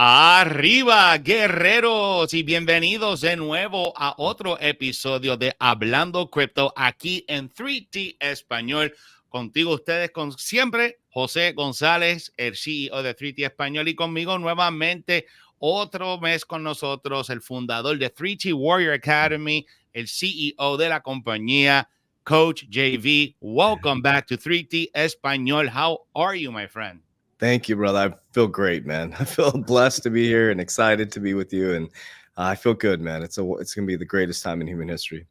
Arriba, guerreros, y bienvenidos de nuevo a otro episodio de Hablando Crypto aquí en 3T Español. Contigo ustedes, con siempre, José González, el CEO de 3T Español, y conmigo nuevamente otro mes con nosotros, el fundador de 3T Warrior Academy, el CEO de la compañía, Coach JV. Welcome back to 3T Español. How are you, my friend? Thank you, brother. I feel great, man. I feel blessed to be here and excited to be with you. And I feel good, man. It's going to be the greatest time in human history.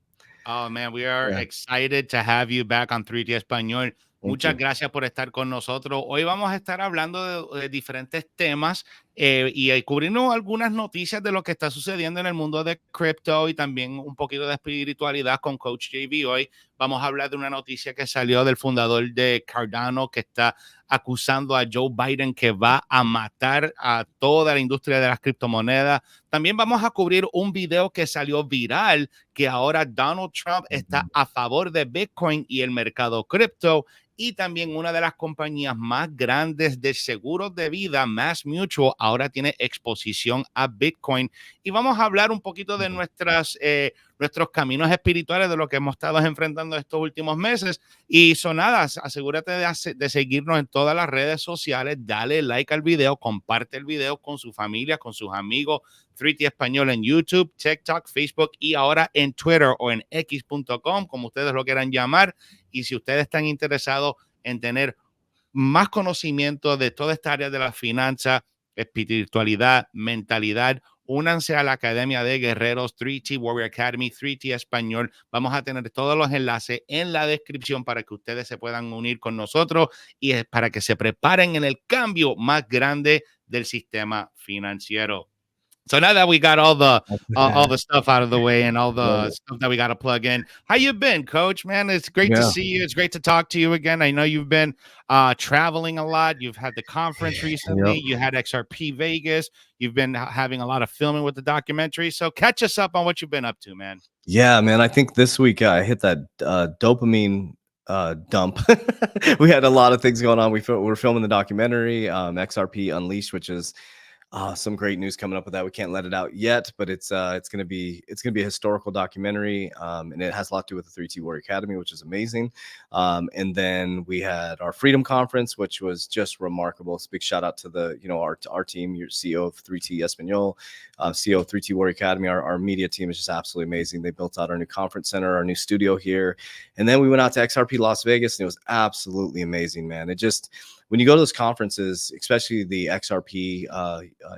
Oh, man, we are excited to have you back on 3T Español. Muchas gracias por estar con nosotros. Hoy vamos a estar hablando de diferentes temas y cubriendo algunas noticias de lo que está sucediendo en el mundo de cripto y también un poquito de espiritualidad con Coach JV. Hoy vamos a hablar de una noticia que salió del fundador de Cardano, que está acusando a Joe Biden que va a matar a toda la industria de las criptomonedas. También vamos a cubrir un video que salió viral, que ahora Donald Trump está a favor de Bitcoin y el mercado cripto. Y también una de las compañías más grandes de seguros de vida, Mass Mutual, ahora tiene exposición a Bitcoin. Y vamos a hablar un poquito de nuestros caminos espirituales, de lo que hemos estado enfrentando estos últimos meses. Y sonadas, asegúrate de seguirnos en todas las redes sociales, dale like al video, comparte el video con su familia, con sus amigos. 3T Español en YouTube, TikTok, Facebook y ahora en Twitter o en x.com, como ustedes lo quieran llamar. Y si ustedes están interesados en tener más conocimiento de toda esta área de la finanza, espiritualidad, mentalidad, únanse a la Academia de Guerreros 3T Warrior Academy, 3T Español. Vamos a tener todos los enlaces en la descripción para que ustedes se puedan unir con nosotros y para que se preparen en el cambio más grande del sistema financiero. So now that we got all the stuff out of the way and all the stuff that we got to plug in, how you been, Coach? Man, it's great to see you. It's great to talk to you again. I know you've been traveling a lot. You've had the conference recently. You had XRP Vegas. You've been having a lot of filming with the documentary. So catch us up on what you've been up to, man. Yeah, man. I think this week I hit that dopamine dump. We had a lot of things going on. We're filming the documentary, XRP Unleashed, which is some great news coming up with that. We can't let it out yet, but it's gonna be a historical documentary, and it has a lot to do with the 3T Warrior Academy, which is amazing. And then we had our Freedom Conference, which was just remarkable. So big shout out to our team, your CEO of 3T Español, CEO of 3T Warrior Academy. Our media team is just absolutely amazing. They built out our new conference center, our new studio here, and then we went out to XRP Las Vegas, and it was absolutely amazing, man. It just, when you go to those conferences, especially the XRP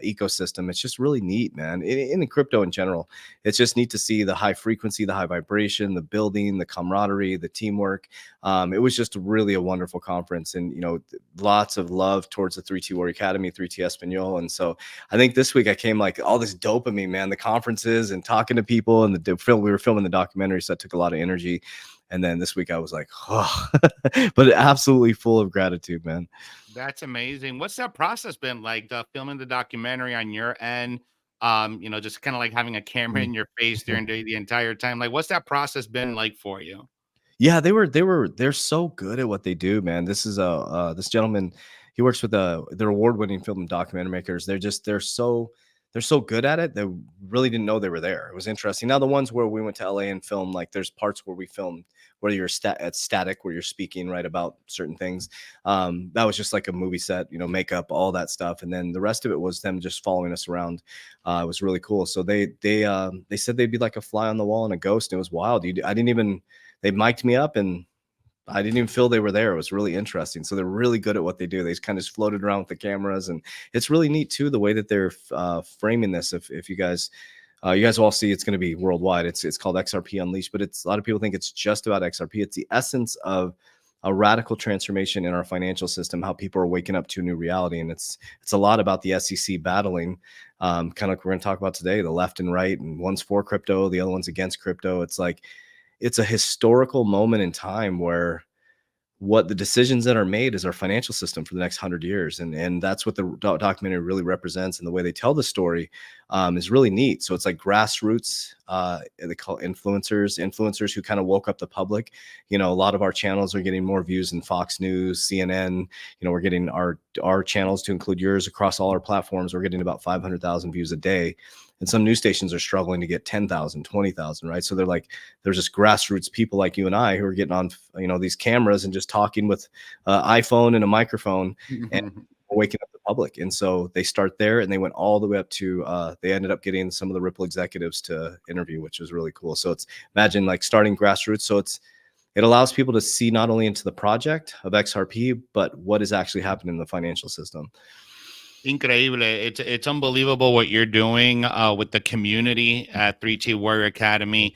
ecosystem, it's just really neat, man. In crypto in general, it's just neat to see the high frequency, the high vibration, the building, the camaraderie, the teamwork. It was just really a wonderful conference, and lots of love towards the 3T Warrior Academy, 3T Español. And so I think this week I came like all this dopamine, man, the conferences and talking to people, and we were filming the documentary, so that took a lot of energy. And then this week I was like, oh, but absolutely full of gratitude, man. That's amazing. What's that process been like, filming the documentary on your end? Just kind of like having a camera in your face during the entire time. Like, what's that process been like for you? Yeah, they're so good at what they do, man. This is this gentleman, he works with they're award-winning film and documentary makers. They're so good at it. They really didn't know they were there. It was interesting. Now the ones where we went to LA and filmed, like there's parts where we filmed where you're static, where you're speaking right about certain things. That was just like a movie set, makeup, all that stuff. And then the rest of it was them just following us around. It was really cool. So they said they'd be like a fly on the wall and a ghost. And it was wild. They mic'd me up and I didn't even feel they were there. It was really interesting. So they're really good at what they do. They just kind of floated around with the cameras, and it's really neat too, the way that they're framing this. If you guys will all see, it's going to be worldwide. It's called XRP Unleashed, but a lot of people think it's just about XRP. It's the essence of a radical transformation in our financial system, how people are waking up to a new reality. And it's a lot about the SEC battling, kind of like we're going to talk about today, the left and right, and one's for crypto, the other one's against crypto. It's a historical moment in time where what the decisions that are made is our financial system for the next 100 years. And that's what the documentary really represents. And the way they tell the story is really neat. So it's like grassroots, they call influencers who kind of woke up the public. A lot of our channels are getting more views than Fox News, CNN. We're getting our channels, to include yours, across all our platforms. We're getting about 500,000 views a day. And some news stations are struggling to get 10,000, 20,000, right? So there's just grassroots people like you and I who are getting on, these cameras and just talking with iPhone and a microphone and waking up the public. And so they start there, and they went all the way up to, they ended up getting some of the Ripple executives to interview, which was really cool. So imagine like starting grassroots. So it allows people to see not only into the project of XRP, but what is actually happening in the financial system. Increíble. It's unbelievable what you're doing with the community at 3T Warrior Academy.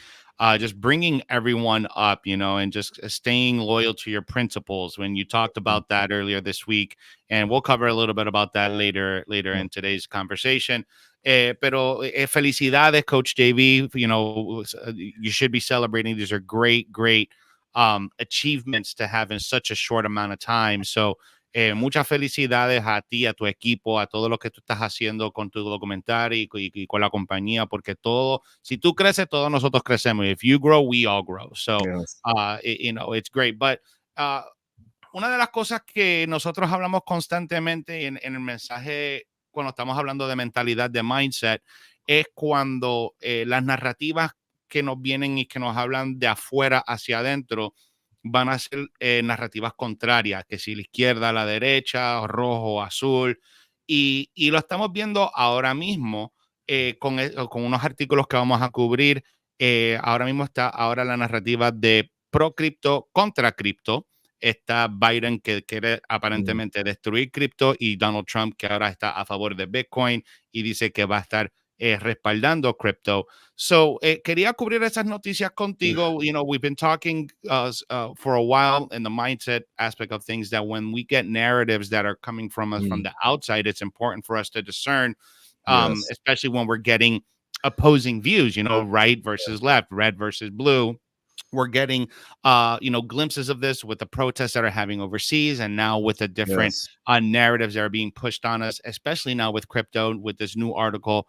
Just bringing everyone up, and just staying loyal to your principles. When you talked about that earlier this week, and we'll cover a little bit about that later in today's conversation. Pero felicidades, Coach JB. You should be celebrating. These are great achievements to have in such a short amount of time. So muchas felicidades a ti, a tu equipo, a todo lo que tú estás haciendo con tu documental y con la compañía, porque si tú creces, todos nosotros crecemos. If you grow, we all grow. So, yes. It's great. But una de las cosas que nosotros hablamos constantemente en el mensaje cuando estamos hablando de mentalidad, de mindset, es cuando las narrativas que nos vienen y que nos hablan de afuera hacia adentro van a ser narrativas contrarias, que si la izquierda, la derecha, rojo, azul, y lo estamos viendo ahora mismo con unos artículos que vamos a cubrir. Ahora mismo está la narrativa de pro cripto contra cripto. Está Biden, que quiere aparentemente destruir cripto, y Donald Trump, que ahora está a favor de Bitcoin y dice que va a estar respaldando crypto. So, quería cubrir esas noticias contigo. We've been talking for a while in the mindset aspect of things, that when we get narratives that are coming from us from the outside, it's important for us to discern, especially when we're getting opposing views, right versus left, red versus blue. We're getting, glimpses of this with the protests that are having overseas, and now with the different narratives that are being pushed on us, especially now with crypto, with this new article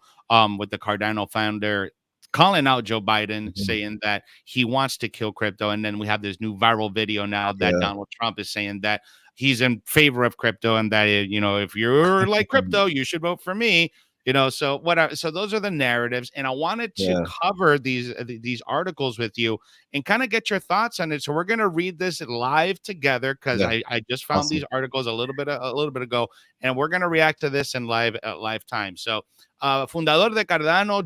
with the Cardano founder calling out Joe Biden, saying that he wants to kill crypto. And then we have this new viral video now that Donald Trump is saying that he's in favor of crypto, and that, if you're like crypto, you should vote for me. So those are the narratives, and I wanted to cover these articles with you and kind of get your thoughts on it. So we're going to read this live together, because I just found these articles a little bit ago, and we're going to react to this in live time. So, fundador de Cardano,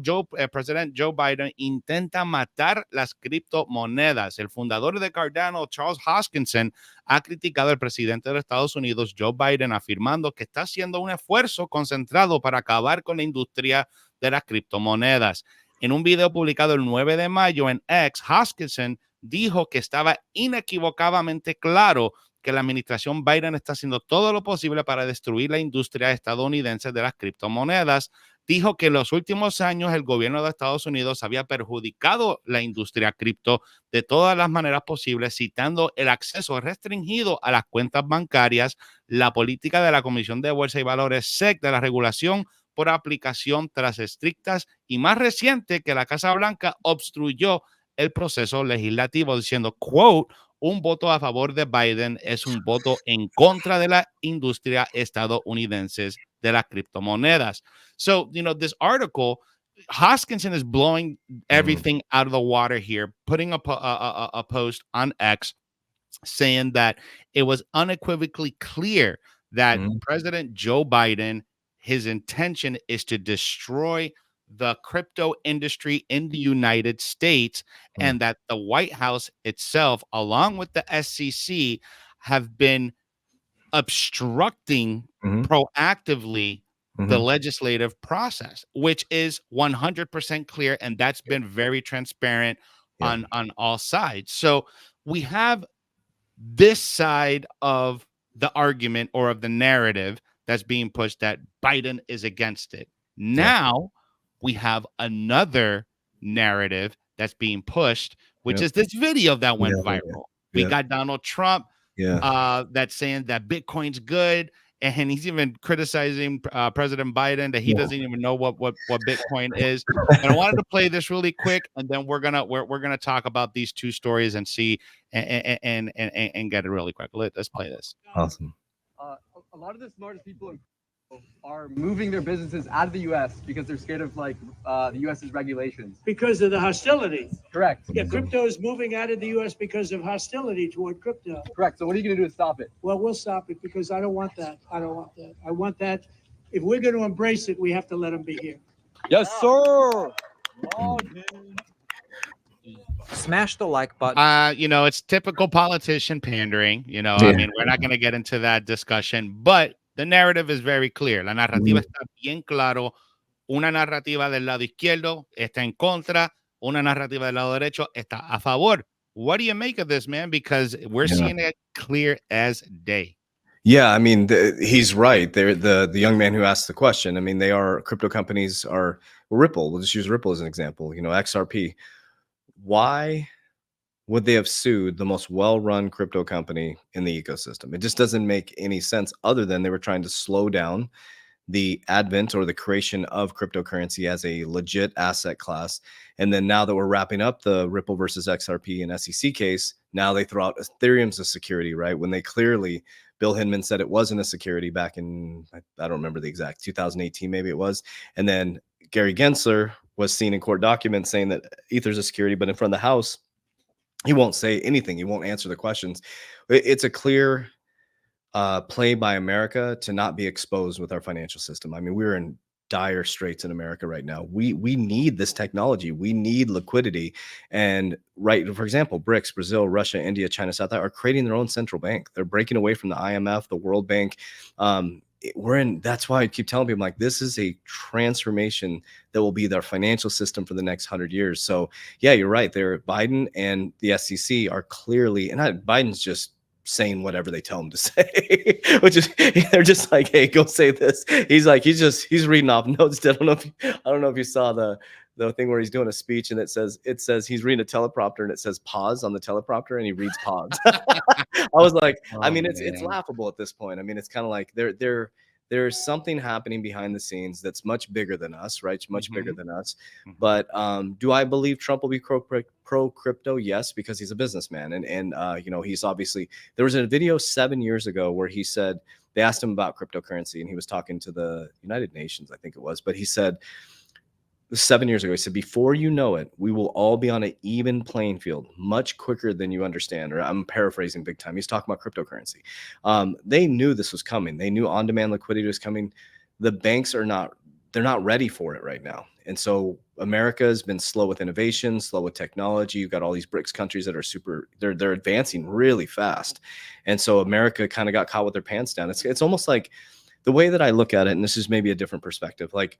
President Joe Biden intenta matar las criptomonedas. El fundador de Cardano, Charles Hoskinson, ha criticado al presidente de Estados Unidos, Joe Biden, afirmando que está haciendo un esfuerzo concentrado para acabar con la industria de las criptomonedas. En un video publicado el 9 de mayo en X, Hoskinson dijo que estaba inequívocamente claro que la administración Biden está haciendo todo lo posible para destruir la industria estadounidense de las criptomonedas. Dijo que en los últimos años el gobierno de Estados Unidos había perjudicado la industria cripto de todas las maneras posibles, citando el acceso restringido a las cuentas bancarias, la política de la Comisión de Bolsa y Valores SEC de la regulación por aplicación tras estrictas, y más reciente, que la Casa Blanca obstruyó el proceso legislativo, diciendo, quote, un voto a favor de Biden es un voto en contra de la industria estadounidense de las criptomonedas. So, this article, Hoskinson is blowing everything out of the water here, putting a post on X saying that it was unequivocally clear that President Joe Biden, his intention is to destroy the crypto industry in the United States, and that the White House itself, along with the SEC, have been obstructing proactively the legislative process, which is 100% clear, and that's been very transparent on all sides. So we have this side of the argument, or of the narrative, that's being pushed, that Biden is against it. Now we have another narrative that's being pushed, which is this video that went viral. We got Donald Trump that's saying that Bitcoin's good. And he's even criticizing President Biden that he doesn't even know what Bitcoin is. But I wanted to play this really quick, and then we're gonna talk about these two stories and see and get it really quick. Let's play this. Awesome. A lot of the smartest people are moving their businesses out of the U.S. because they're scared of the U.S.'s regulations. Because of the hostility. Correct. Yeah, crypto is moving out of the U.S. because of hostility toward crypto. Correct. So what are you going to do to stop it? Well, we'll stop it because I don't want that. I want that. If we're going to embrace it, we have to let them be here. Yes, sir. Smash the like button. It's typical politician pandering. I mean, we're not going to get into that discussion, but the narrative is very clear. La narrativa está bien claro. Una narrativa del lado izquierdo está en contra. Una narrativa del lado derecho está a favor. What do you make of this, man? Because we're seeing it clear as day. Yeah, I mean, he's right. They're the young man who asked the question. I mean, crypto companies are Ripple. We'll just use Ripple as an example. XRP. Why would they have sued the most well-run crypto company in the ecosystem? It just doesn't make any sense, other than they were trying to slow down the advent or the creation of cryptocurrency as a legit asset class. And then now that we're wrapping up the Ripple versus XRP and SEC case, now they throw out Ethereum's a security, right? When they clearly, Bill Hinman said it wasn't a security back in, I don't remember the exact, 2018 maybe it was. And then Gary Gensler was seen in court documents saying that Ether's a security, but in front of the House, he won't say anything. He won't answer the questions. It's a clear play by America to not be exposed with our financial system. I mean, we're in dire straits in America right now. We need this technology. We need liquidity. And for example, BRICS, Brazil, Russia, India, China, South Africa are creating their own central bank. They're breaking away from the IMF, the World Bank. That's why I keep telling people, like, this is a transformation that will be their financial system for the next 100 years. So yeah, you're right. Biden and the SEC are clearly, and Biden's just saying whatever they tell him to say, which is, they're just like, hey, go say this. He's like, he's reading off notes. I don't know if you saw the thing where he's doing a speech and it says he's reading a teleprompter and it says pause on the teleprompter and he reads pause. I was like, I mean, it's laughable at this point. I mean, it's kind of like there's something happening behind the scenes that's much bigger than us, right? Much bigger than us. But do I believe Trump will be pro crypto? Yes, because he's a businessman. And he's obviously, there was a video 7 years ago where he said, they asked him about cryptocurrency and he was talking to the United Nations, I think it was, but he said, 7 years ago, he said, before you know it, we will all be on an even playing field much quicker than you understand. Or I'm paraphrasing big time. He's talking about cryptocurrency. They knew this was coming. They knew on-demand liquidity was coming. The banks they're not ready for it right now. And so America has been slow with innovation, slow with technology. You've got all these BRICS countries that are they're advancing really fast. And so America kind of got caught with their pants down. It's almost like, the way that I look at it, and this is maybe a different perspective, like,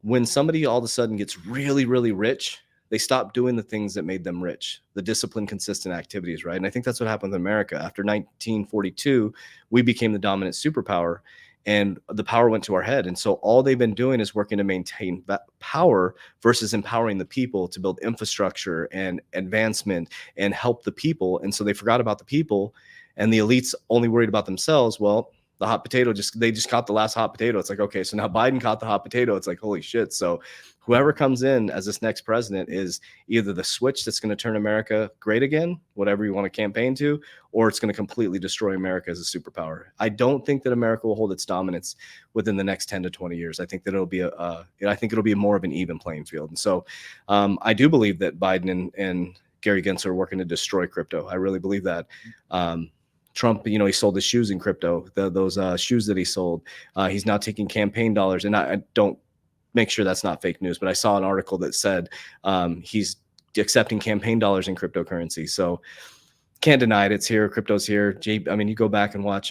when somebody all of a sudden gets really, really rich, they stop doing the things that made them rich, the disciplined, consistent activities, right? And I think that's what happened with America. After 1942, we became the dominant superpower and the power went to our head. And so all they've been doing is working to maintain that power versus empowering the people to build infrastructure and advancement and help the people. And so they forgot about the people, and the elites only worried about themselves. Well, the hot potato, they just caught the last hot potato. It's like, okay, so now Biden caught the hot potato. It's like, holy shit. So whoever comes in as this next president is either the switch that's going to turn America great again, whatever you want to campaign to, or it's going to completely destroy America as a superpower. I don't think that America will hold its dominance within the next 10 to 20 years. I think that it'll be more of an even playing field. And so I do believe that Biden and Gary Gensler are working to destroy crypto. I really believe that. Trump, he sold his shoes in crypto, those shoes that he sold. He's now taking campaign dollars, and I don't make sure that's not fake news, but I saw an article that said he's accepting campaign dollars in cryptocurrency. So can't deny it. It's here. Crypto's here. I mean, you go back and watch,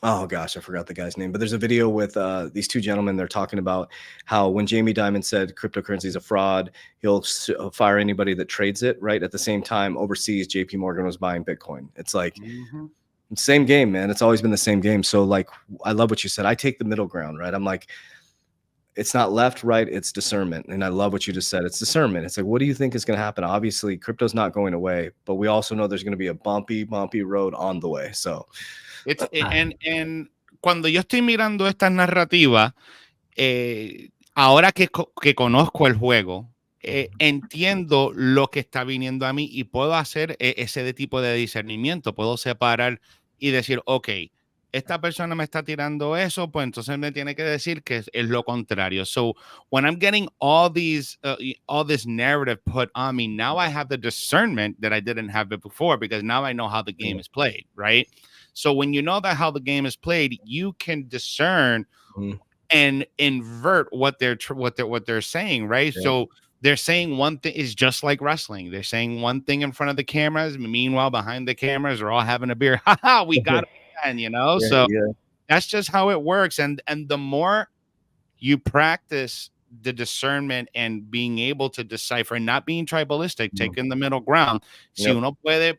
oh gosh, I forgot the guy's name, but there's a video with these two gentlemen. They're talking about how when Jamie Dimon said cryptocurrency is a fraud, he'll fire anybody that trades it, right? At the same time, overseas, JP Morgan was buying Bitcoin. It's like, same game, man. It's always been the same game. So like, I love what you said. I take the middle ground, right? I'm like, it's not left, right, it's discernment. And I love what you just said. It's discernment. It's like, what do you think is going to happen? Obviously, crypto's not going away, but we also know there's going to be a bumpy road on the way. So it's and cuando yo estoy mirando estas narrativas, ahora que conozco el juego, entiendo lo que está viniendo a mí y puedo hacer ese tipo de discernimiento. Puedo separar y decir, ok, esta persona me está tirando eso, pues entonces me tiene que decir que es lo contrario. So when I'm getting all this narrative put on me, now I have the discernment that I didn't have it before, because now I know how the game is played, right? So when you know that how the game is played, you can discern and invert what they're saying, right? Yeah. So they're saying one thing is just like wrestling. They're saying one thing in front of the cameras. Meanwhile, behind the cameras, they're all having a beer. Ha, we got it, man, you know? Yeah, so that's just how it works. And the more you practice the discernment and being able to decipher, not being tribalistic, taking the middle ground. Si uno puede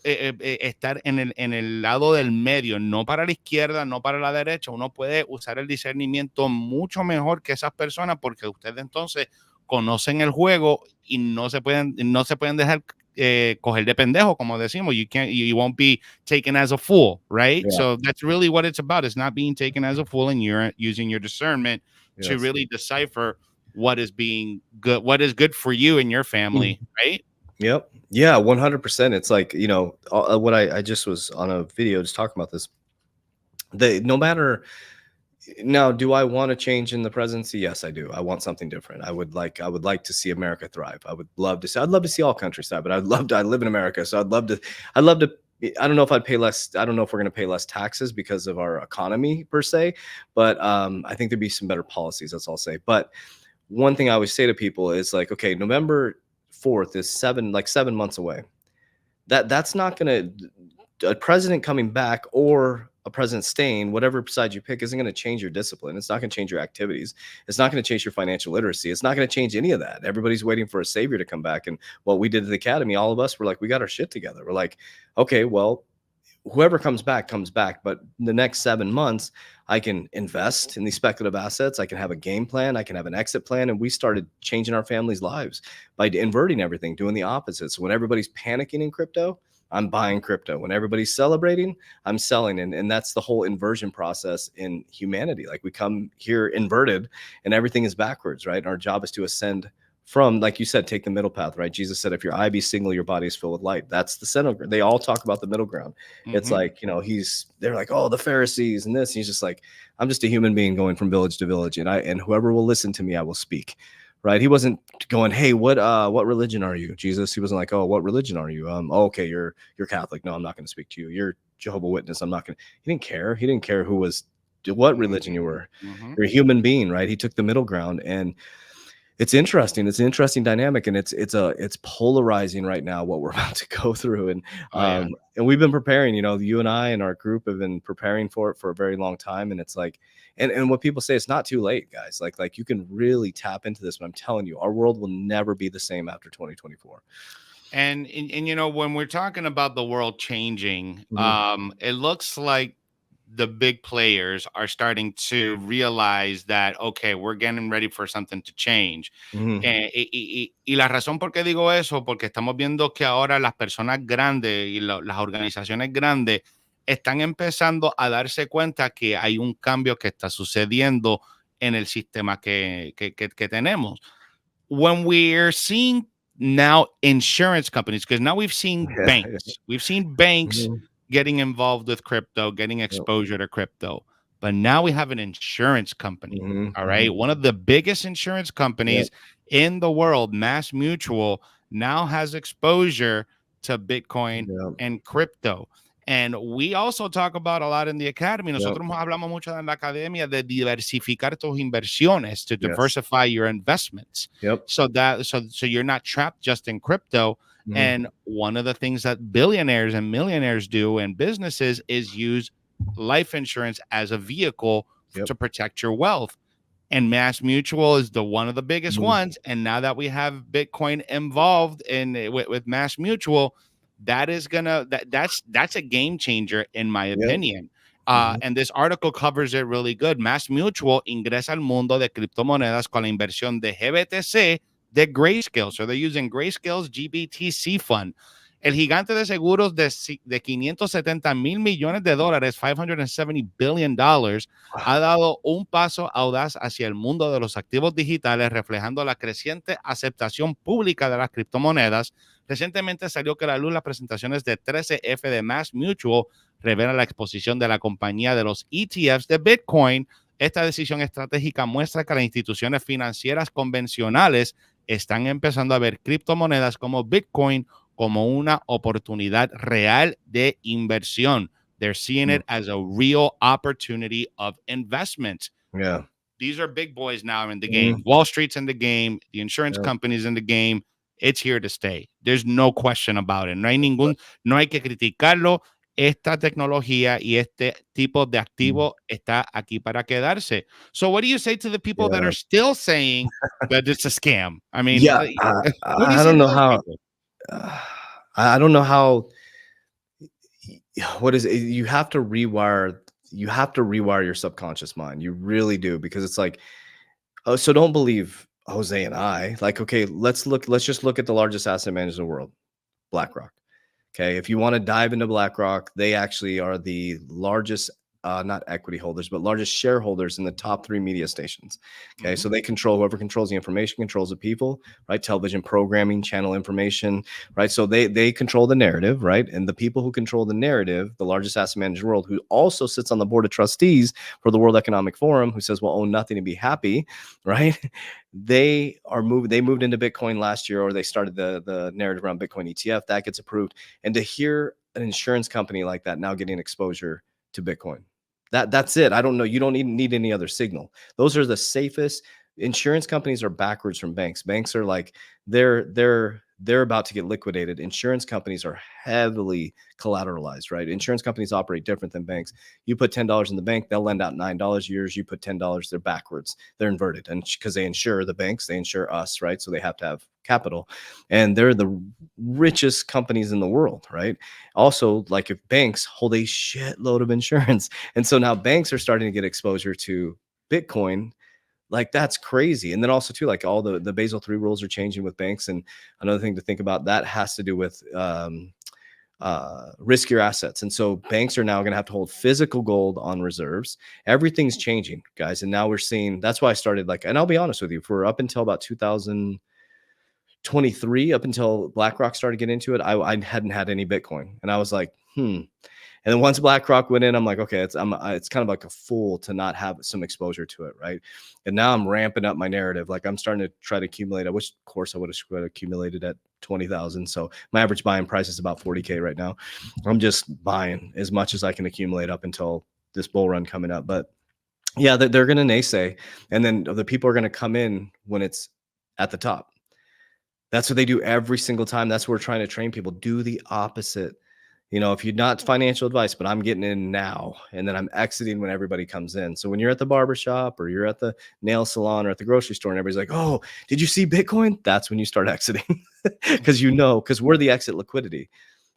estar en el lado del medio, no para la izquierda, no para la derecha, uno puede usar el discernimiento mucho mejor que esas personas, porque ustedes entonces conocen el juego y no se pueden dejar coger de pendejo, como decimos. You won't be taken as a fool, right? Yeah. So that's really what it's about. It's not being taken as a fool, and you're using your discernment to really decipher what is good for you and your family, right? Yep. Yeah, 100%. It's like, you know, what I just was on a video just talking about this. No matter now, do I want to change in the presidency? Yes, I do. I want something different. I would like to see America thrive. I'd love to see all countries thrive, but I live in America. So I'd love to, I don't know if I'd pay less. I don't know if we're going to pay less taxes because of our economy per se, but I think there'd be some better policies. That's all I'll say. But one thing I always say to people is like, okay, November 4th is 7 months away. That's not going to, a president coming back or a president staying, whatever side you pick, isn't going to change your discipline. It's not going to change your activities. It's not going to change your financial literacy. It's not going to change any of that. Everybody's waiting for a savior to come back. And what we did at the academy, all of us were like, we got our shit together. We're like, okay, well, whoever comes back. But the next 7 months, I can invest in these speculative assets. I can have a game plan. I can have an exit plan. And we started changing our families' lives by inverting everything, doing the opposite. So when everybody's panicking in crypto, I'm buying crypto. When everybody's celebrating, I'm selling. And that's the whole inversion process in humanity. Like, we come here inverted and everything is backwards, right? Our job is to ascend from, like you said, take the middle path, right? Jesus said, if your eye be single, your body is filled with light. That's the center. They all talk about the middle ground. It's like, you know, they're like, oh, the Pharisees and this. And he's just like, I'm just a human being going from village to village. And whoever will listen to me, I will speak. Right? He wasn't going, hey, what religion are you, Jesus? He wasn't like, oh, what religion are you? Oh, okay, you're Catholic. No, I'm not going to speak to you. You're Jehovah's Witness. I'm not going to. He didn't care. He didn't care what religion you were. You're a human being, right? He took the middle ground, and it's interesting. It's an interesting dynamic, and it's polarizing right now what we're about to go through. And and we've been preparing. You know, you and I and our group have been preparing for it for a very long time. And it's like, and what people say, it's not too late, guys. Like you can really tap into this. But I'm telling you, our world will never be the same after 2024. And you know, when we're talking about the world changing, it looks like the big players are starting to realize that, okay, we're getting ready for something to change. Y la razón por qué digo eso, porque estamos viendo que ahora las personas grandes y las organizaciones grandes están empezando a darse cuenta que hay un cambio que está sucediendo en el sistema que tenemos. When we're seeing now insurance companies, because now we've seen banks getting involved with crypto, getting exposure to crypto. But now we have an insurance company, all right? One of the biggest insurance companies in the world, Mass Mutual, now has exposure to Bitcoin and crypto. And we also talk about a lot in the academy. Nosotros hablamos mucho en la academia de diversificar tus inversiones, to diversify your investments. So you're not trapped just in crypto. And one of the things that billionaires and millionaires do in businesses is use life insurance as a vehicle to protect your wealth. And Mass Mutual is one of the biggest ones. And now that we have Bitcoin involved with Mass Mutual, that's a game changer, in my opinion. And this article covers it really good. Mass Mutual ingresa al mundo de criptomonedas con la inversión de GBTC de Grayscale. So they're using Grayscale's GBTC fund. El gigante de seguros de $570 mil millones, $570 billion, ha dado un paso audaz hacia el mundo de los activos digitales, reflejando la creciente aceptación pública de las criptomonedas. Recientemente salió que a la luz las presentaciones de 13F de Mass Mutual revela la exposición de la compañía de los ETFs de Bitcoin. Esta decisión estratégica muestra que las instituciones financieras convencionales están empezando a ver criptomonedas como Bitcoin como una oportunidad real de inversión. They're seeing it as a real opportunity of investment. Yeah. These are big boys now in the game. Wall Street's in the game. The insurance companies in the game. It's here to stay. There's no question about it. No hay que criticarlo. Esta tecnología y este tipo de activo está aquí para quedarse. So what do you say to the people that are still saying that it's a scam? I mean, I don't know how. I don't know how. What is it? You have to rewire your subconscious mind. You really do, because it's like, oh, so don't believe Jose and I. Like, okay, let's just look at the largest asset manager in the world, BlackRock. Okay, if you want to dive into BlackRock, they actually are the largest, not equity holders, but largest shareholders in the top 3 media stations. Okay, so they control, whoever controls the information controls the people, right? Television programming, channel information, right? So they control the narrative, right? And the people who control the narrative, the largest asset manager in the world, who also sits on the board of trustees for the World Economic Forum, who says, well, own nothing and be happy, right? They moved into Bitcoin last year, or they started the narrative around Bitcoin ETF that gets approved. And to hear an insurance company like that now getting exposure to Bitcoin, that's it. I don't know. You don't need any other signal. Those are the safest. Insurance companies are backwards from banks. Banks are like, they're about to get liquidated. Insurance companies are heavily collateralized, right? Insurance companies operate different than banks. You put $10 in the bank, they'll lend out $9 yours. You put $10, they're backwards. They're inverted. And because they insure the banks, they insure us, right? So they have to have capital. And they're the richest companies in the world, right? Also, like, if banks hold a shitload of insurance. And so now banks are starting to get exposure to Bitcoin. Like, that's crazy. And then also too, like, all the Basel III rules are changing with banks. And another thing to think about that has to do with riskier assets. And so banks are now going to have to hold physical gold on reserves. Everything's changing, guys. And now we're seeing, that's why I started, like, and I'll be honest with you, for up until about 2023, up until BlackRock started getting into it, I hadn't had any Bitcoin. And I was like, And then once BlackRock went in, I'm like, okay, it's kind of like a fool to not have some exposure to it, right? And now I'm ramping up my narrative. Like, I'm starting to try to accumulate. I wish, of course, I would have accumulated at 20,000. So my average buying price is about 40K right now. I'm just buying as much as I can accumulate up until this bull run coming up. But yeah, they're going to naysay, and then the people are going to come in when it's at the top. That's what they do every single time. That's what we're trying to train people. Do the opposite. You know, if you're not financial advice, but I'm getting in now, and then I'm exiting when everybody comes in. So when you're at the barbershop, or you're at the nail salon, or at the grocery store, and everybody's like, oh, did you see Bitcoin? That's when you start exiting, because we're the exit liquidity.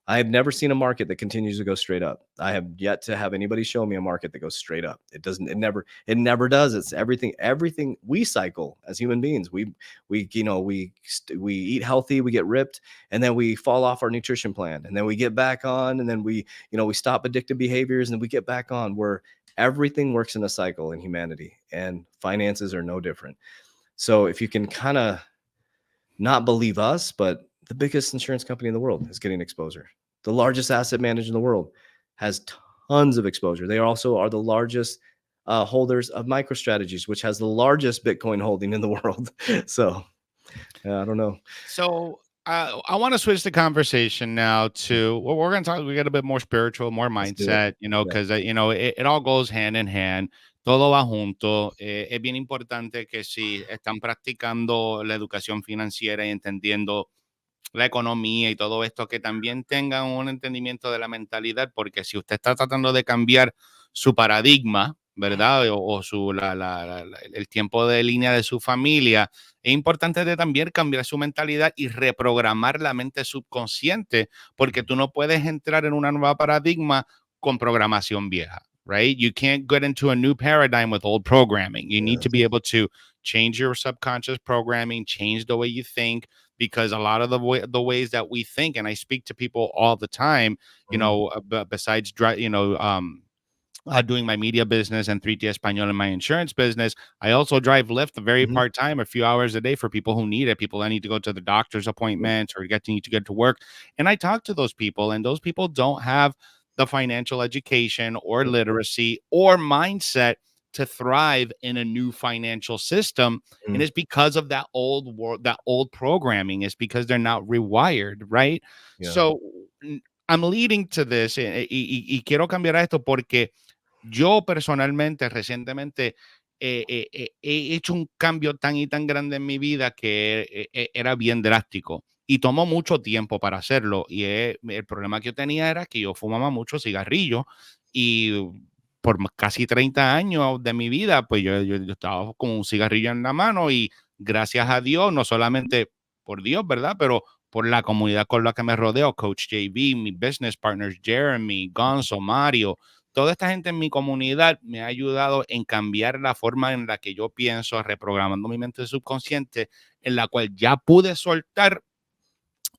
I have never seen a market that continues to go straight up. I have yet to have anybody show me a market that goes straight up. It never does. It's everything we cycle as human beings. We eat healthy, we get ripped, and then we fall off our nutrition plan, and then we get back on, and then we stop addictive behaviors, and then we get back on. Where everything works in a cycle in humanity, and finances are no different. So if you can kind of not believe us, but the biggest insurance company in the world is getting exposure. The largest asset manager in the world has tons of exposure. They also are the largest holders of MicroStrategies, which has the largest Bitcoin holding in the world. So I don't know. So I want to switch the conversation now to what we're going to talk. We get a bit more spiritual, more mindset, because it all goes hand in hand. Todo va junto. Es bien importante que si están practicando la educación financiera y entendiendo la economía y todo esto, que también tengan un entendimiento de la mentalidad, porque si usted está tratando de cambiar su paradigma, ¿verdad? O el tiempo de línea de su familia, es importante también cambiar su mentalidad y reprogramar la mente subconsciente, porque tú no puedes entrar en una nueva paradigma con programación vieja. right? You can't get into a new paradigm with old programming. You need to be able to change your subconscious programming, change the way you think, because a lot of the ways that we think, and I speak to people all the time, you know, besides, doing my media business and 3T Español in my insurance business, I also drive Lyft very part-time, a few hours a day for people who need it, people that need to go to the doctor's appointments or need to get to work. And I talk to those people, and those people don't have the financial education or literacy or mindset to thrive in a new financial system. And it's because of that old world, that old programming. Is because they're not rewired, right? So I'm leading to this, y quiero cambiar a esto porque yo personalmente, recientemente, he hecho un cambio tan y tan grande en mi vida que era bien drástico y tomó mucho tiempo para hacerlo. Y el problema que yo tenía era que yo fumaba mucho cigarrillo y por casi 30 años de mi vida, pues yo estaba con un cigarrillo en la mano y gracias a Dios, no solamente por Dios, ¿verdad? Pero por la comunidad con la que me rodeo, Coach JB, mis business partners, Jeremy, Gonzo, Mario, toda esta gente en mi comunidad me ha ayudado en cambiar la forma en la que yo pienso, reprogramando mi mente subconsciente, en la cual ya pude soltar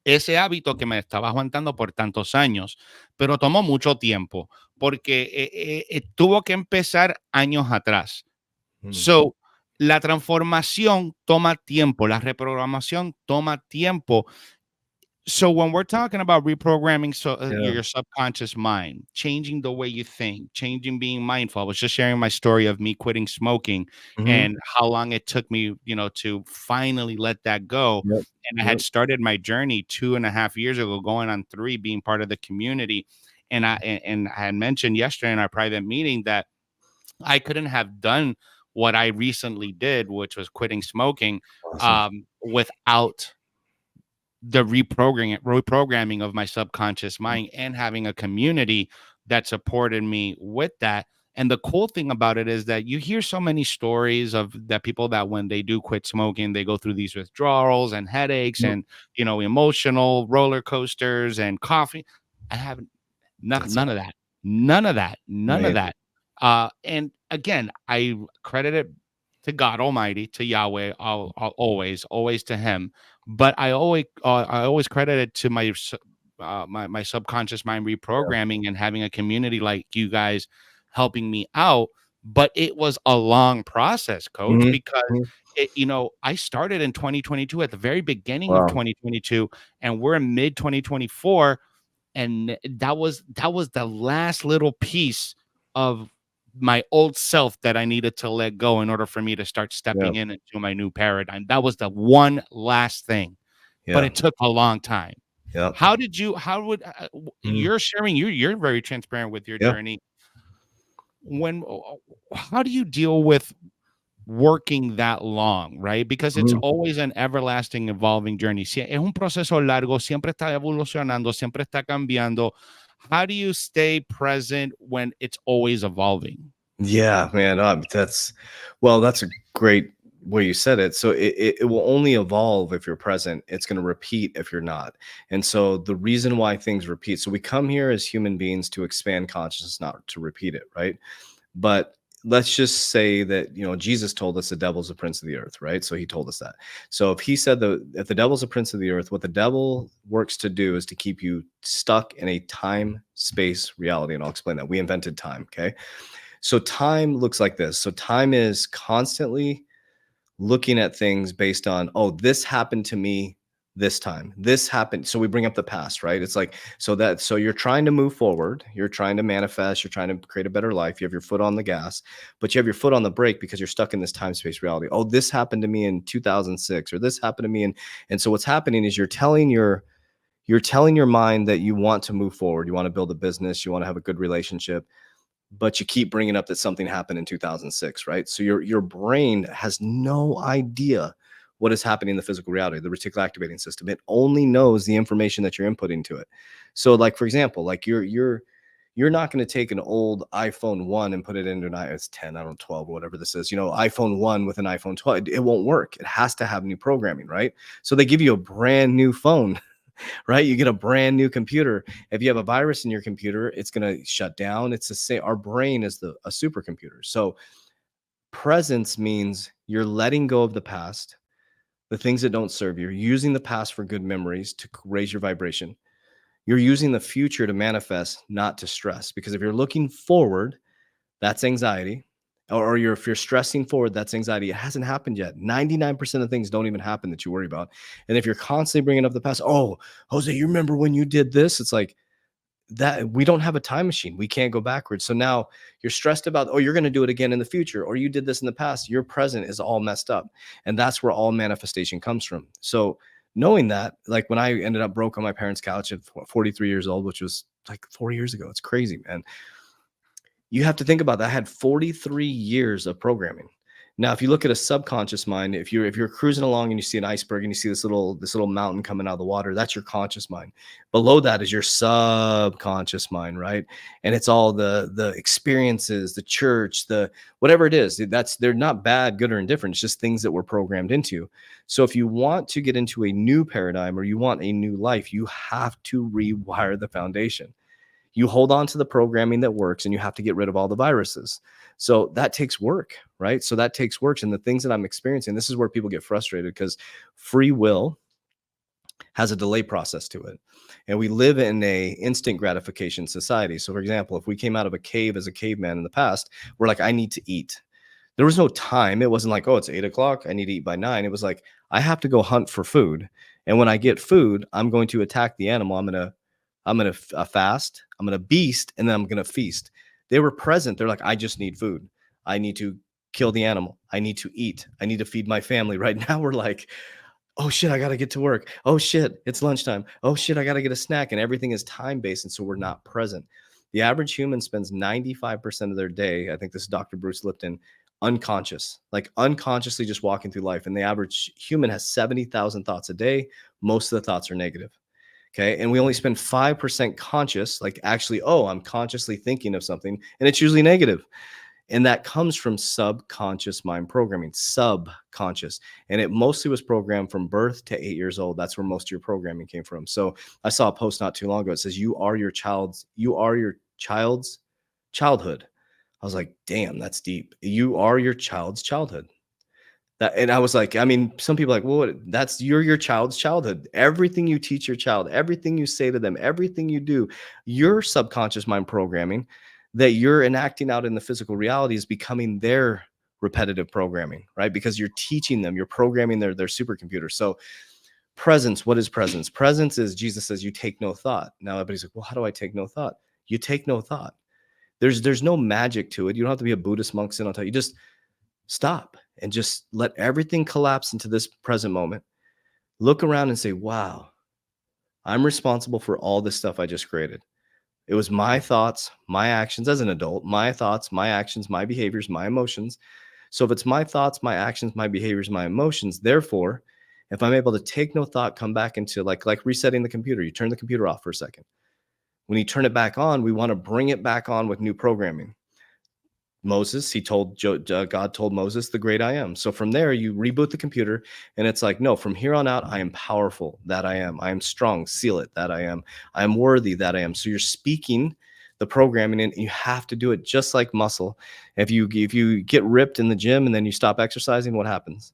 ese hábito que me estaba aguantando por tantos años, pero tomó mucho tiempo porque tuvo que empezar años atrás. So, la transformación toma tiempo, la reprogramación toma tiempo. So when we're talking about reprogramming your subconscious mind, changing the way you think, changing being mindful, I was just sharing my story of me quitting smoking and how long it took me, you know, to finally let that go. And I had started my journey 2.5 years ago, going on 3, being part of the community. And I had mentioned yesterday in our private meeting that I couldn't have done what I recently did, which was quitting smoking, without the reprogramming of my subconscious mind and having a community that supported me with that. And the cool thing about it is that you hear so many stories of that people that when they do quit smoking, they go through these withdrawals and headaches and, you know, emotional roller coasters and coffee. I haven't none of that. None of that. None of that. And again, I credit it to God Almighty, to Yahweh, I'll always to Him. But I always credit it to my subconscious mind reprogramming and having a community like you guys helping me out. But it was a long process, Coach, because you know, I started in 2022 at the very beginning of 2022, and we're in mid 2024, and that was the last little piece of my old self that I needed to let go in order for me to start stepping into my new paradigm. That was the one last thing, but it took a long time. How would you're sharing, you're very transparent with your journey. How do you deal with working that long, right? Because it's always an everlasting evolving journey. Es un proceso largo, siempre está evolucionando, siempre está cambiando. How do you stay present when it's always evolving? Yeah, man, that's a great way you said it. So it will only evolve if you're present. It's going to repeat if you're not. And so the reason why things repeat, so we come here as human beings to expand consciousness, not to repeat it, right? But let's just say that, you know, Jesus told us the devil's a prince of the earth, right? So he told us that. So if he said if the devil's a prince of the earth, what the devil works to do is to keep you stuck in a time space reality. And I'll explain that. We invented time. Okay. So time looks like this. So time is constantly looking at things based on, oh, this happened to me this time. This happened. So we bring up the past, right? It's like, so you're trying to move forward. You're trying to manifest. You're trying to create a better life. You have your foot on the gas, but you have your foot on the brake because you're stuck in this time space reality. Oh, this happened to me in 2006, or this happened to me. And so what's happening is you're telling your mind that you want to move forward. You want to build a business. You want to have a good relationship, but you keep bringing up that something happened in 2006, right? So your brain has no idea what is happening in the physical reality, the reticular activating system. It only knows the information that you're inputting to it. So like, for example, like you're not going to take an old iPhone 1 and put it into it's 10, I don't know, 12 or whatever this is, you know, iPhone 1 with an iPhone 12. It won't work. It has to have new programming, right? So they give you a brand new phone right? You get a brand new computer. If you have a virus in your computer, it's going to shut down. It's the same. Our brain is a supercomputer. So presence means you're letting go of the past, the things that don't serve you. You're using the past for good memories to raise your vibration. You're using the future to manifest, not to stress. Because if you're looking forward, that's anxiety. Or if you're stressing forward, that's anxiety. It hasn't happened yet. 99% of things don't even happen that you worry about. And if you're constantly bringing up the past, oh, Jose, you remember when you did this? It's like that. We don't have a time machine. We can't go backwards. So now you're stressed about, oh, you're going to do it again in the future, or you did this in the past. Your present is all messed up. And that's where all manifestation comes from. So knowing that, like when I ended up broke on my parents' couch at 43 years old, which was like 4 years ago, it's crazy, man. You have to think about that. I had 43 years of programming. Now, if you look at a subconscious mind, if you're cruising along and you see an iceberg and you see this little mountain coming out of the water, that's your conscious mind. Below that is your subconscious mind, right? And it's all the experiences, the church, the whatever it is. They're not bad, good, or indifferent. It's just things that we're programmed into. So if you want to get into a new paradigm or you want a new life, you have to rewire the foundation. You hold on to the programming that works and you have to get rid of all the viruses. So that takes work, right? So that takes work. And the things that I'm experiencing, this is where people get frustrated because free will has a delay process to it. And we live in a instant gratification society. So for example, if we came out of a cave as a caveman in the past, we're like, I need to eat. There was no time. It wasn't like, oh, it's 8 o'clock. I need to eat by 9. It was like, I have to go hunt for food. And when I get food, I'm going to attack the animal. I'm going to fast, I'm going to beast, and then I'm going to feast. They were present. They're like, I just need food. I need to kill the animal. I need to eat. I need to feed my family. Right now, we're like, oh shit, I got to get to work. Oh shit, it's lunchtime. Oh shit, I got to get a snack. And everything is time-based. And so we're not present. The average human spends 95% of their day, I think this is Dr. Bruce Lipton, unconscious, like unconsciously just walking through life. And the average human has 70,000 thoughts a day. Most of the thoughts are negative. Okay. And we only spend 5% conscious, like actually, oh, I'm consciously thinking of something, and it's usually negative. And that comes from subconscious mind programming, subconscious. And it mostly was programmed from birth to 8 years old. That's where most of your programming came from. So I saw a post not too long ago. It says, you are your child's childhood. I was like, damn, that's deep. You are your child's childhood. And I was like, I mean, some people are like, well, you're your child's childhood. Everything you teach your child, everything you say to them, everything you do, your subconscious mind programming that you're enacting out in the physical reality is becoming their repetitive programming, right? Because you're teaching them, you're programming their supercomputer. So presence, what is presence? Presence is, Jesus says, you take no thought. Now everybody's like, well, how do I take no thought? You take no thought. There's no magic to it. You don't have to be a Buddhist monk sitting on top. You just stop and just let everything collapse into this present moment. Look around and say, wow, I'm responsible for all this stuff I just created. It was my thoughts, my actions as an adult, my thoughts, my actions, my behaviors, my emotions. So if it's my thoughts, my actions, my behaviors, my emotions, therefore, if I'm able to take no thought, come back into like resetting the computer, you turn the computer off for a second. When you turn it back on, we want to bring it back on with new programming. Moses, God told Moses, the great I am. So from there, you reboot the computer and it's like, no, from here on out, I am powerful, that I am. I am strong, seal it, that I am. I am worthy, that I am. So you're speaking the programming and you have to do it just like muscle. If you get ripped in the gym and then you stop exercising, what happens?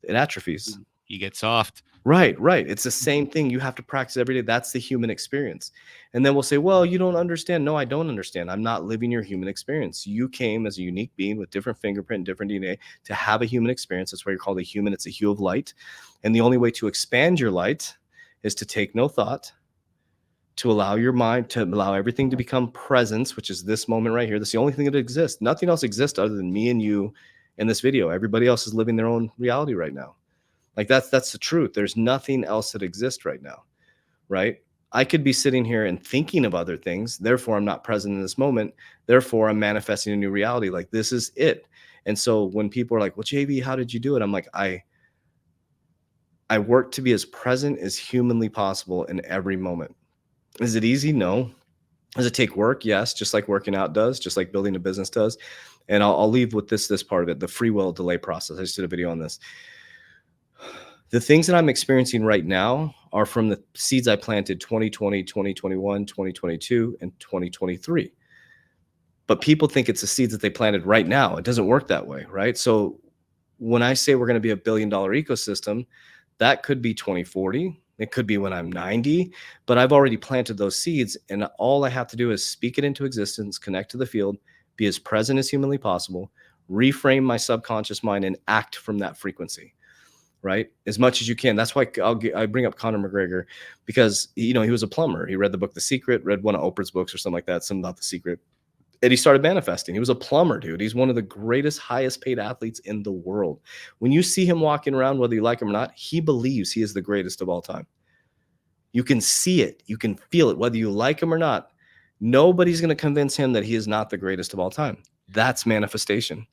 It atrophies. You get soft. Right. It's the same thing. You have to practice every day. That's the human experience. And then we'll say, well, you don't understand. No, I don't understand. I'm not living your human experience. You came as a unique being with different fingerprint, different DNA to have a human experience. That's why you're called a human. It's a hue of light. And the only way to expand your light is to take no thought, to allow your mind, to allow everything to become presence, which is this moment right here. That's the only thing that exists. Nothing else exists other than me and you in this video. Everybody else is living their own reality right now. Like that's the truth. There's nothing else that exists right now, right? I could be sitting here and thinking of other things. Therefore, I'm not present in this moment. Therefore, I'm manifesting a new reality. Like this is it. And so when people are like, well, JB, how did you do it? I'm like, I work to be as present as humanly possible in every moment. Is it easy? No. Does it take work? Yes. Just like working out does, just like building a business does. And I'll leave with this part of it, the free will delay process. I just did a video on this. The things that I'm experiencing right now are from the seeds I planted 2020, 2021, 2022, and 2023. But people think it's the seeds that they planted right now. It doesn't work that way, right? So when I say we're going to be a $1 billion ecosystem, that could be 2040. It could be when I'm 90, but I've already planted those seeds, and all I have to do is speak it into existence, connect to the field, be as present as humanly possible, reframe my subconscious mind, and act from that frequency, right? As much as you can. That's why I bring up Conor McGregor, because, you know, he was a plumber. He read the book The Secret, read one of Oprah's books or something like that, something about The Secret. And he started manifesting. He was a plumber, dude. He's one of the greatest, highest paid athletes in the world. When you see him walking around, whether you like him or not, he believes he is the greatest of all time. You can see it. You can feel it, whether you like him or not. Nobody's going to convince him that he is not the greatest of all time. That's manifestation.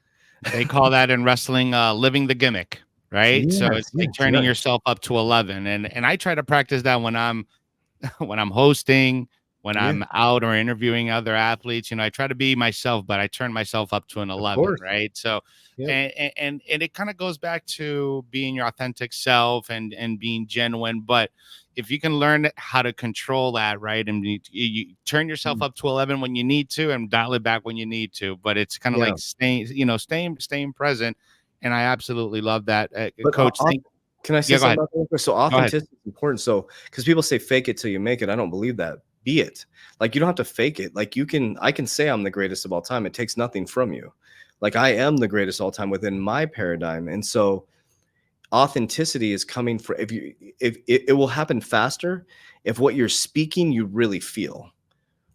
They call that in wrestling living the gimmick, right? Yes, so it's like turning yourself up to 11. And I try to practice that when I'm hosting, when I'm out or interviewing other athletes. You know, I try to be myself, but I turn myself up to an 11, right? So and it kind of goes back to being your authentic self and being genuine. But if you can learn how to control that, right, and you turn yourself up to 11 when you need to and dial it back when you need to, but it's kind of like staying present. And I absolutely love that. Coach, can I say something about that? So authenticity is important. So because people say fake it till you make it, I don't believe that. Be it. Like, you don't have to fake it. Like, I can say I'm the greatest of all time. It takes nothing from you. Like, I am the greatest of all time within my paradigm. And so authenticity is coming for, if it will happen faster if what you're speaking you really feel,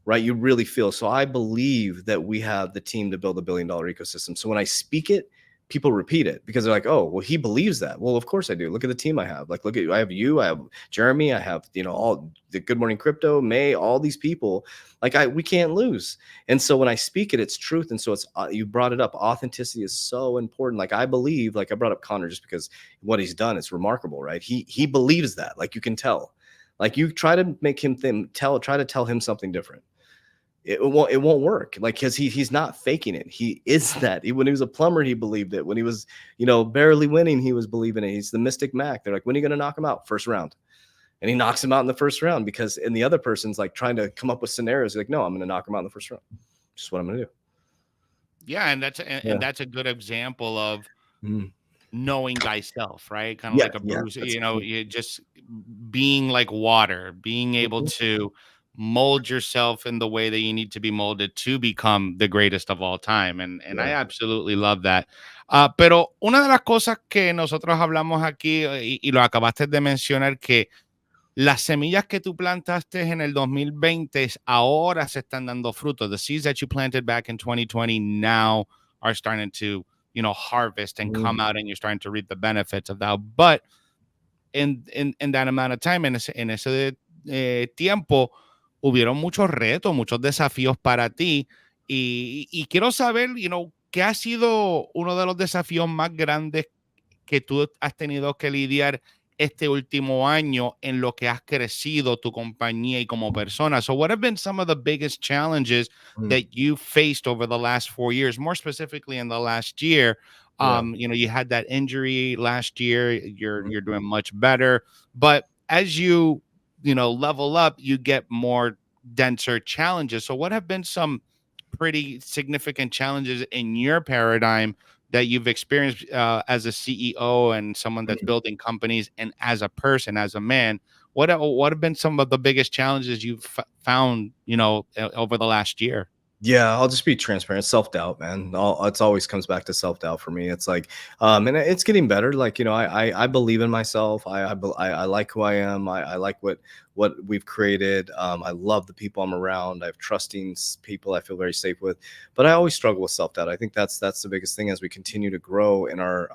right? You really feel. So I believe that we have the team to build $1 billion ecosystem. So when I speak it, people repeat it because they're like, oh, well, he believes that. Well, of course I do. Look at the team I have. Like, look at, I have you, I have Jeremy, I have, you know, all the Good Morning Crypto, May, all these people. Like, we can't lose. And so when I speak it, it's truth. And so it's, you brought it up. Authenticity is so important. Like, I believe, like I brought up Conor just because what he's done, it's remarkable, right? He believes that. Like, you can tell. Like, you try to make him try to tell him something different. It won't work. Like, because he's not faking it. He is that. When he was a plumber, he believed it. When he was, you know, barely winning, he was believing it. He's the Mystic Mac. They're like, when are you going to knock him out? First round. And he knocks him out in the first round because, and the other person's like trying to come up with scenarios. Like, no, I'm going to knock him out in the first round. Just what I'm going to do. Yeah, and that's a good example of knowing thyself, right? Kind of like a Bruce, you know, you just being like water, being able to mold yourself in the way that you need to be molded to become the greatest of all time. And I absolutely love that. Pero una de las cosas que nosotros hablamos aquí, y lo acabaste de mencionar, que las semillas que tú plantaste en el 2020 ahora se están dando frutos. The seeds that you planted back in 2020 now are starting to, you know, harvest and come out, and you're starting to reap the benefits of that. But in that amount of time, en ese tiempo, hubieron muchos retos, muchos desafíos para ti. Y quiero saber, you know, ¿qué ha sido uno de los desafíos más grandes que tú has tenido que lidiar este último año en lo que has crecido tu compañía y como persona? So what have been some of the biggest challenges that you faced over the last 4 years, more specifically in the last year? You know, you had that injury last year. You're doing much better. But as you know, level up, you get more denser challenges. So what have been some pretty significant challenges in your paradigm that you've experienced as a CEO and someone that's building companies, and as a person, as a man? What have been some of the biggest challenges you've found, you know, over the last year? Yeah, I'll just be transparent. Self-doubt, man. It's always comes back to self-doubt for me. It's like, and it's getting better. Like, you know, I believe in myself. I like who I am. I like what we've created. I love the people I'm around. I have trusting people I feel very safe with. But I always struggle with self-doubt. I think that's the biggest thing as we continue to grow in our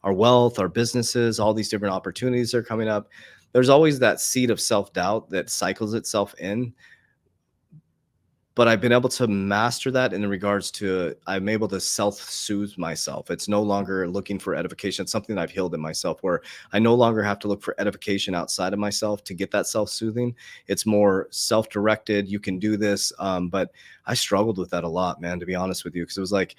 wealth, our businesses, all these different opportunities that are coming up. There's always that seed of self-doubt that cycles itself in. But I've been able to master that in regards to, I'm able to self-soothe myself. It's no longer looking for edification. It's something I've healed in myself, where I no longer have to look for edification outside of myself to get that self-soothing. It's more self-directed. You can do this. But I struggled with that a lot, man, to be honest with you, because it was like,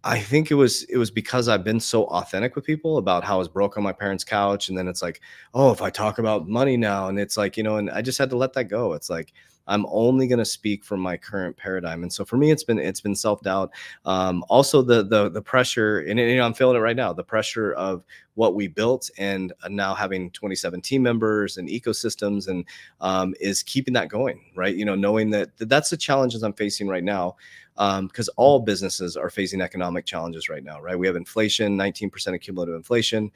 I think it was because I've been so authentic with people about how I was broke on my parents' couch, and then it's like, oh, if I talk about money now, and it's like, and I just had to let that go. It's like I'm only going to speak from my current paradigm, and so for me, it's been self-doubt. Also, the pressure, and I'm feeling it right now. The pressure of what we built, and now having 27 team members and ecosystems, and is keeping that going, right? Knowing that's the challenges I'm facing right now. Because all businesses are facing economic challenges right now, right? We have inflation, 19% cumulative inflation.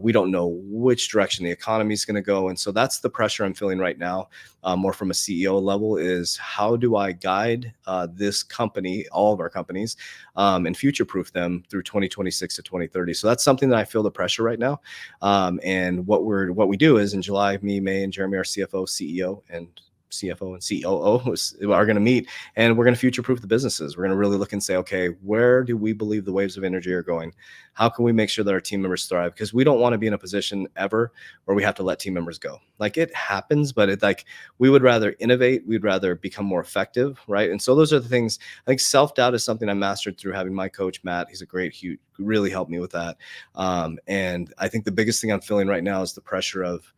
We don't know which direction the economy is going to go. And so that's the pressure I'm feeling right now, more from a CEO level, is how do I guide this company, all of our companies, and future-proof them through 2026 to 2030. So that's something that I feel the pressure right now. And what we do is in July, me, May, and Jeremy, our CFO, CEO, and CFO and COO are going to meet, and we're going to future-proof the businesses. We're going to really look and say, okay, where do we believe the waves of energy are going? How can we make sure that our team members thrive? Because we don't want to be in a position ever where we have to let team members go. Like, it happens, but we would rather innovate. We'd rather become more effective, right? And so those are the things. I think self-doubt is something I mastered through having my coach, Matt. He's he really helped me with that. And I think the biggest thing I'm feeling right now is the pressure of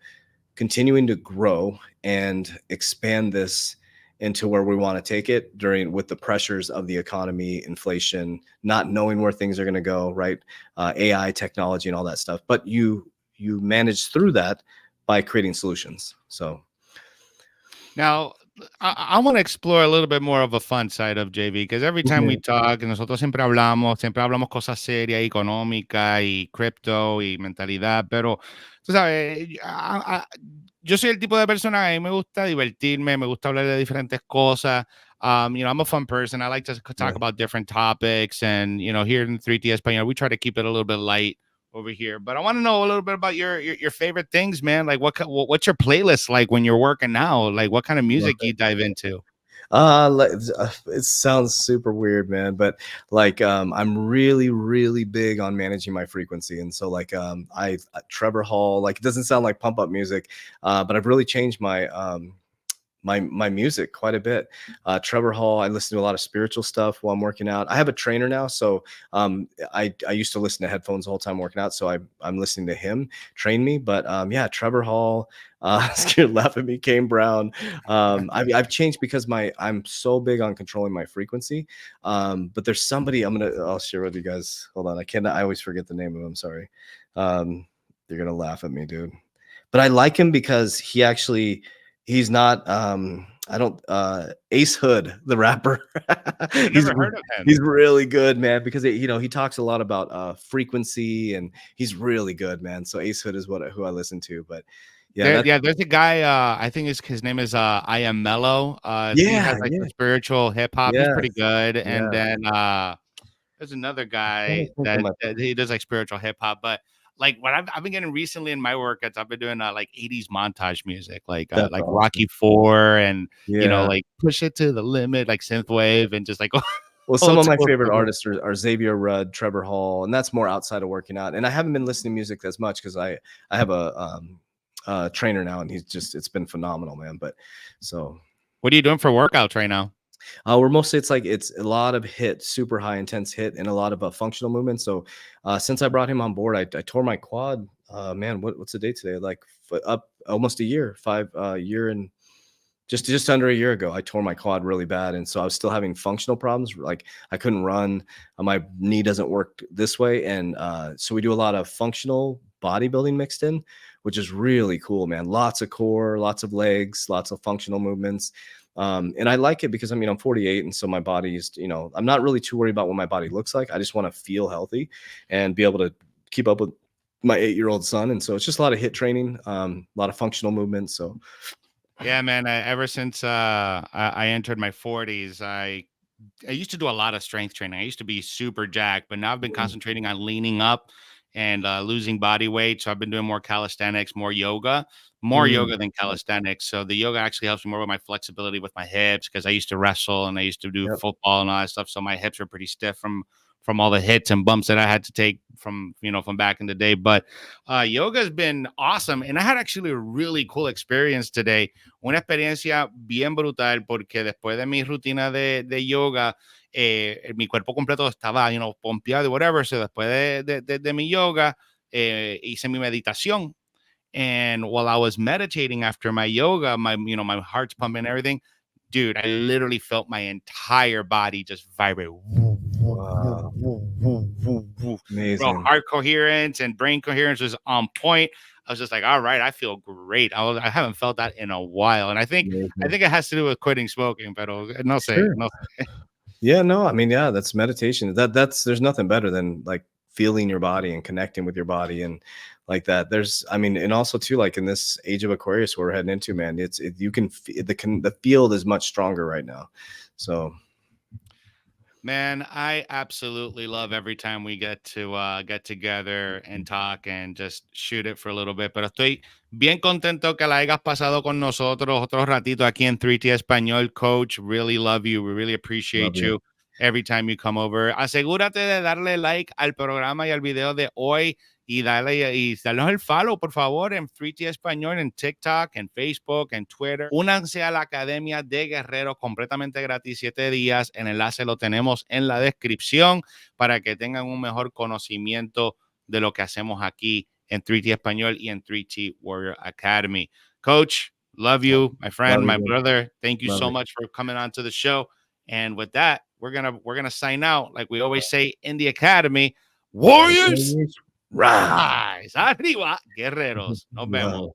continuing to grow and expand this into where we want to take it with the pressures of the economy, inflation, not knowing where things are going to go, right? AI technology and all that stuff. But you manage through that by creating solutions. So now I want to explore a little bit more of a fun side of JV, because every time we talk, nosotros siempre hablamos cosas serias, económicas y cripto y mentalidad, pero tú sabes, yo soy el tipo de persona que a mí me gusta divertirme, me gusta hablar de diferentes cosas. I'm a fun person. I like to talk about different topics, and here in 3T Español, we try to keep it a little bit light over here. But I want to know a little bit about your favorite things, man. Like, what's your playlist like when you're working now? Like, what kind of music you dive into? It sounds super weird, man, but I'm really, really big on managing my frequency. And so Trevor Hall, it doesn't sound like pump up music, but I've really changed my my music quite a bit. Trevor Hall, I listen to a lot of spiritual stuff while I'm working out. I have a trainer now, so I used to listen to headphones the whole time working out, so I'm listening to him train me. But yeah, Trevor Hall, laugh at me, Kane Brown. I've changed because I'm so big on controlling my frequency. But there's somebody I'll share with you guys. Hold on, I always forget the name of him. Sorry. You're gonna laugh at me, dude. But I like him because he's not Ace Hood, the rapper. Heard of him. He's really good, man, because he talks a lot about frequency, and he's really good, man. So Ace Hood is who I listen to. But yeah, there's a guy, I think his name is I Am Mellow. He has some spiritual hip hop. He's pretty good. And then there's another guy that he does spiritual hip hop. But what I've been getting recently in my workouts, I've been doing 80s montage music, like awesome. Rocky IV, and Push It to the Limit, synthwave, and just well, some of my favorite artists are Xavier Rudd, Trevor Hall, and that's more outside of working out. And I haven't been listening to music as much because I have a trainer now, and it's been phenomenal, man. But so, what are you doing for workouts right now? We're mostly it's a lot of super high intense hit, and a lot of functional movement. So since I brought him on board, I tore my quad. Man, what's the date today? Up almost a year, year and just under a year ago, I tore my quad really bad, and so I was still having functional problems. I couldn't run. My knee doesn't work this way, and so we do a lot of functional bodybuilding mixed in, which is really cool, man. Lots of core, lots of legs, lots of functional movements. And I like it because I'm 48, and so my body is, I'm not really too worried about what my body looks like. I just want to feel healthy and be able to keep up with my 8-year-old son. And so it's just a lot of HIIT training, a lot of functional movements. So yeah, man, ever since I entered my 40s, I used to do a lot of strength training. I used to be super jacked, but now I've been concentrating on leaning up and losing body weight. So I've been doing more calisthenics, more yoga than calisthenics. So the yoga actually helps me more with my flexibility with my hips, because I used to wrestle and I used to do football and all that stuff. So my hips are pretty stiff from all the hits and bumps that I had to take from back in the day. But yoga has been awesome. And I had actually a really cool experience today. Una experiencia bien brutal, porque después de mi rutina de yoga, mi cuerpo completo estaba, pompeado y whatever. So después de mi yoga, hice mi meditación. And while I was meditating after my yoga, my heart's pumping and everything, dude, I literally felt my entire body just vibrate. Wow. Bro, Amazing. heart coherence and brain coherence was on point. I was just like, all right, I feel great. I haven't felt that in a while. And I think it has to do with quitting smoking, but no sé, Sure. no sé. Yeah, no, I mean, yeah, that's meditation. That's there's nothing better than like feeling your body and connecting with your body and like that. There's, I mean, and also too, like in this age of Aquarius where we're heading into, man, you can the field is much stronger right now. So, man, I absolutely love every time we get together and talk and just shoot it for a little bit. Pero estoy bien contento que la hayas pasado con nosotros otro ratito aquí en 3T Español, Coach. Really love you. We really appreciate you every time you come over. Asegúrate de darle like al programa y al video de hoy y darnos el follow, por favor, en 3T Español, en TikTok, en Facebook, en Twitter. Únanse a la Academia de Guerrero completamente gratis, 7 días. El enlace lo tenemos en la descripción para que tengan un mejor conocimiento de lo que hacemos aquí en 3T Español y en 3T Warrior Academy. Coach, love you, my friend, my brother. Thank you so much for coming on to the show. And with that, we're gonna sign out like we always say in the academy. Warriors, rise. Arriba, guerreros. Nos vemos.